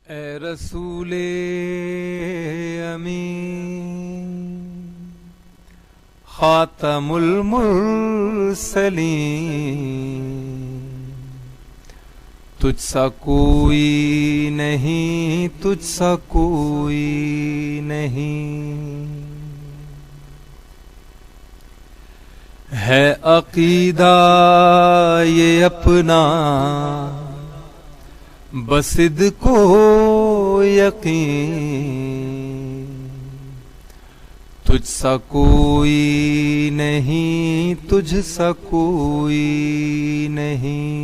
اے رسول امین خاتم المرسلین، تجھ سا کوئی نہیں، تجھ سا کوئی نہیں، ہے عقیدہ یہ اپنا بصدق و یقین، تجھ سا کوئی نہیں، تجھ سا کوئی نہیں،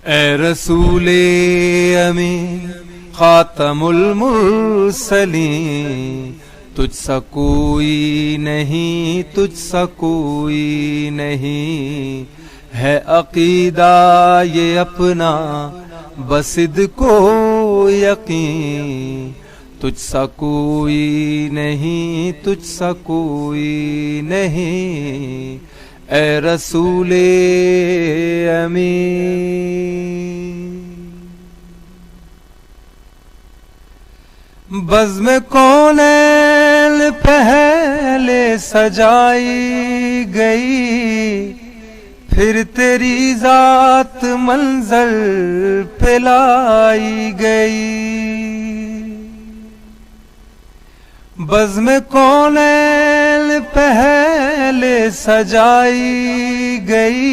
اے رسول امین خاتم المرسلین، تجھ سا کوئی نہیں، تجھ سا کوئی نہیں، ہے عقیدہ یہ اپنا بصدق و یقین، تجھ سا کوئی نہیں، تجھ سا کوئی نہیں، اے رسول امین۔ بزم کونین پہلے سجائی گئی، پھر تیری ذات منظر پہ لائی گئی، بزم کونین پہلے سجائی گئی،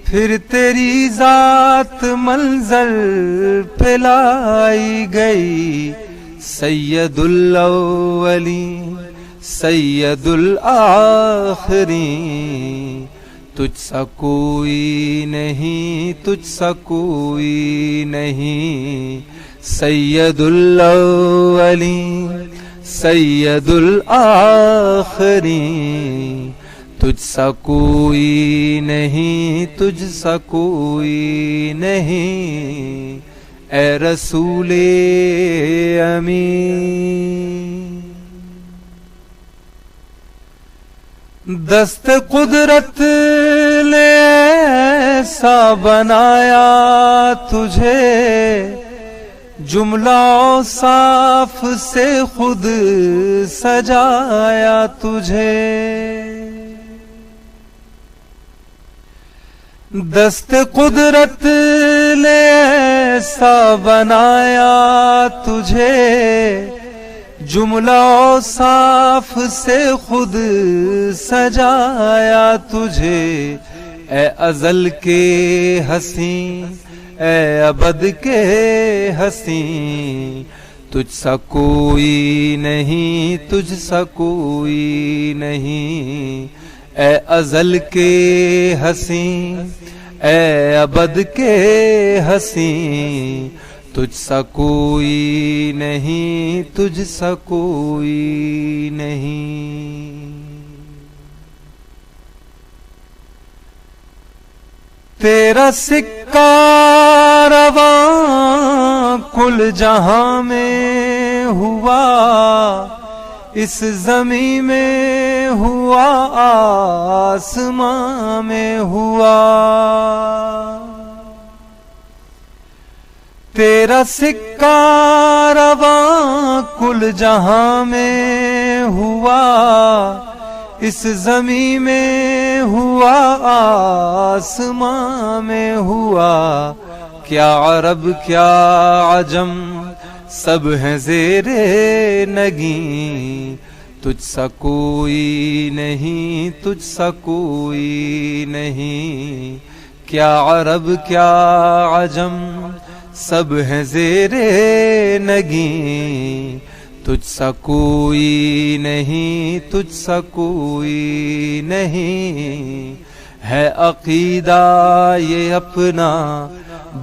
پھر تیری ذات منظر پہ لائی گئی، سید الاولین سید الآخرین، تجھ سا کوئی نہیں، تجھ سا کوئی نہیں، سید الاولین سید الآخرین، تجھ سا کوئی نہیں، تجھ سا کوئی نہیں، اے رسول امین۔ دست قدرت نے ایسا بنایا تجھے، جملہ اوصاف سے خود سجایا تجھے، دست قدرت نے ایسا بنایا تجھے، جملہ اوصاف سے خود سجایا تجھے، اے ازل کے حسین اے ابد کے حسین، تجھ سا کوئی نہیں، تجھ سا کوئی نہیں، اے ازل کے حسین اے ابد کے حسین، تجھ سا کوئی نہیں، تجھ سا کوئی نہیں، تیرا سکہ رواں کل جہاں میں ہوا، اس زمین میں ہوا، آسماں میں ہوا، تیرا سکہ رواں کل جہاں میں ہوا، اس زمین میں ہوا، آسماں میں ہوا، کیا عرب کیا عجم سب ہیں زیر نگیں، تجھ سا کوئی نہیں، تجھ سا کوئی نہیں، کیا عرب کیا عجم سب ہیں زیر نگیں، تجھ سا کوئی نہیں، تجھ سا کوئی نہیں، ہے عقیدہ یہ اپنا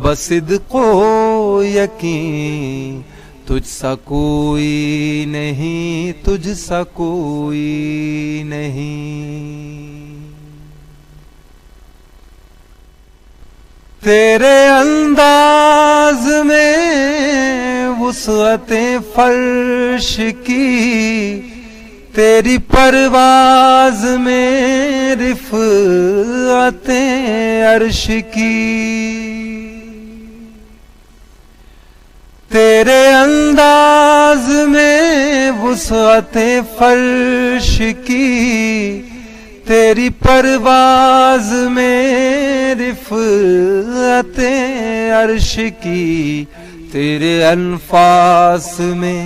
بصدق و یقین، تجھ سا کوئی نہیں، تجھ سا کوئی نہیں، تیرے انداز میں وسعت فرش کی تیری پرواز میں رفعتیں عرش کی، تیرے انداز میں وسعت فرش کی، تیری پرواز میں رفعت عرش کی، تیرے انفاس میں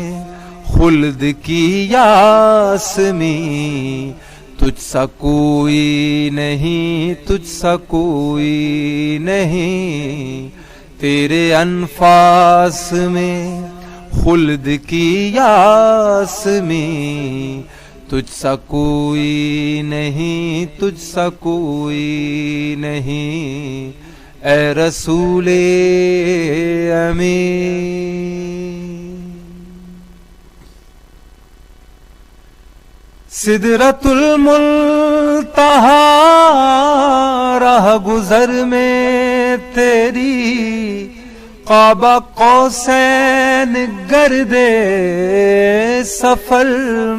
خلد کی یاسمین، تجھ سا کوئی نہیں، تجھ سا کوئی نہیں، تیرے انفاس میں خلد کی یاسمین، تجھ سا کوئی نہیں، تجھ سا کوئی نہیں، اے رسول امین۔ سدرۃ المنتہا راہ گزر میں تیری، قاب قوسین گرد سفر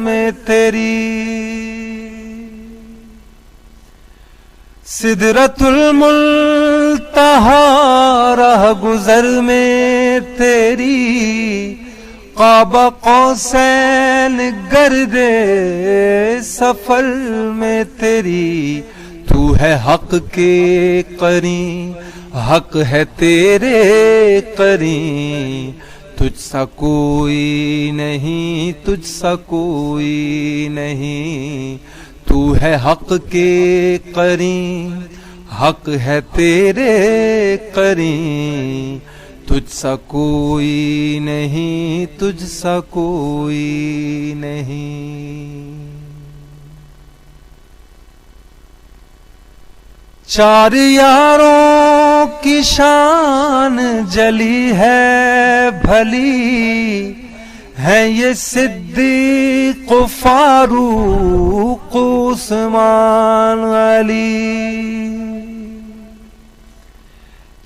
میں تیری، سدرۃ المنتہا راہ گزر میں تیری، قاب قوسین گرد سفر میں تیری، تو ہے حق کے قرین، حق ہے تیرے قرین، تجھ سا کوئی نہیں، تجھ سا کوئی نہیں، تو ہے حق کے قرین، حق ہے تیرے قرین، تجھ سا کوئی نہیں، تجھ سا کوئی نہیں۔ چار یاروں کی شان جلی ہے بھلی، ہیں یہ صدیق و فاروق و عثمان علی،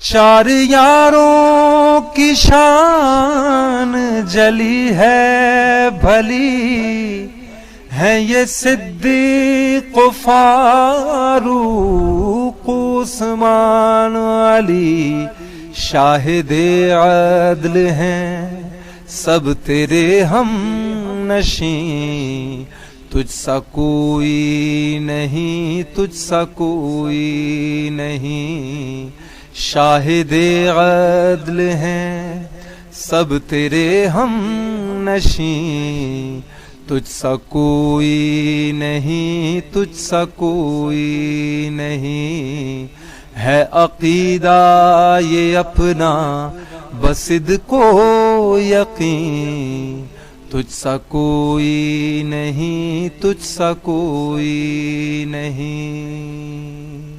چار یاروں کی شان جلی ہے بھلی، ہیں یہ صدیق و فاروق و عثمان علی، شاہد عدل ہیں سب تیرے ہم نشین، تجھ سا کوئی نہیں، تجھ سا کوئی نہیں، شاہد عدل ہیں سب تیرے ہم نشین، تجھ سا کوئی نہیں، تجھ سا کوئی نہیں، ہے عقیدہ یہ اپنا بصدق و یقین، تجھ سا کوئی نہیں، تجھ سا کوئی نہیں،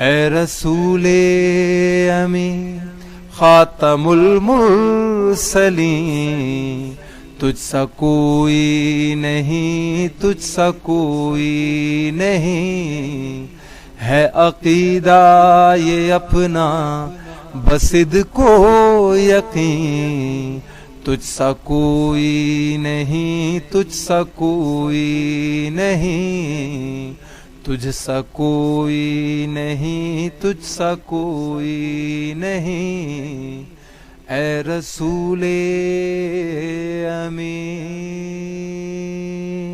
اے رسول امین خاتم المرسلین، تجھ سا کوئی نہیں، تجھ سا کوئی نہیں، ہے عقیدہ یہ اپنا بصدق و یقین، تجھ سا کوئی نہیں، تجھ سا کوئی نہیں، تجھ سا کوئی نہیں، تجھ سا کوئی نہیں، اے رسول امین۔